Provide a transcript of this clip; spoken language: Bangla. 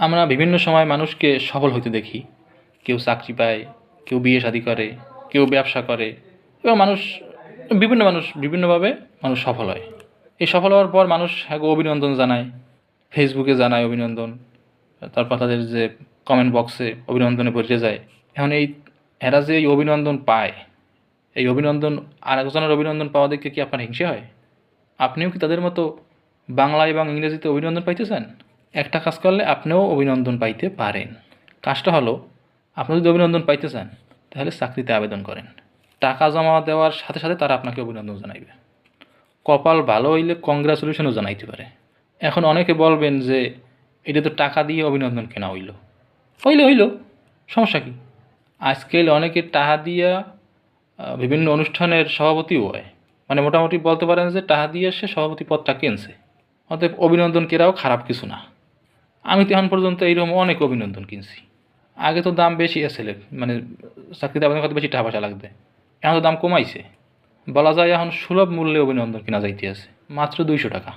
আমরা বিভিন্ন সময় মানুষকে সফল হইতে দেখি। কেউ চাকরি পায়, কেউ বিয়ে শাদী করে, কেউ ব্যবসা করে এবং মানুষ বিভিন্নভাবে সফল হয়। এই সফল হওয়ার পর মানুষ একে অভিনন্দন জানায়, ফেসবুকে জানায় অভিনন্দন, তারপর তাদের যে কমেন্ট বক্সে অভিনন্দনে ভরে যায়। এখন এরা যে এই অভিনন্দন পায়, এই অভিনন্দন আরেকজনের অভিনন্দন পাওয়া দেখে কি আপনার হিংসে হয়? আপনিও কি তাদের মতো বাংলা এবং ইংরেজিতে অভিনন্দন পাইতে চান? একটা কাজ করলে আপনিও অভিনন্দন পাইতে পারেন। কাজটা হলো, আপনি যদি অভিনন্দন পাইতে চান তাহলে চাকরিতে আবেদন করেন। টাকা জমা দেওয়ার সাথে সাথে তারা আপনাকে অভিনন্দন জানাইবে। কপাল ভালো হইলে কংগ্রাচুলেশনও জানাইতে পারে। এখন অনেকে বলবেন যে এটা তো টাকা দিয়ে অভিনন্দন কেনা হইল, সমস্যা কি? আজকাল অনেকে টাকা দিয়া বিভিন্ন অনুষ্ঠানের সভাপতিও হয়। মানে মোটামুটি বলতে পারেন যে টাকা দিয়ে সে সভাপতি পদটা কিনছে। অতএব অভিনন্দন কেনাও খারাপ কিছু না। আমি তো এখন পর্যন্ত এইরকম অনেক অভিনন্দন কিনছি। আগে তো দাম বেশি আসলে, মানে চাকরিতে আবেদন করতে বেশি টাকা পয়সা লাগবে। এখন তো দাম কমাইছে, বলা যায় এখন সুলভ মূল্যে অভিনন্দন কেনা যাইতে আছে, মাত্র 200 টাকা।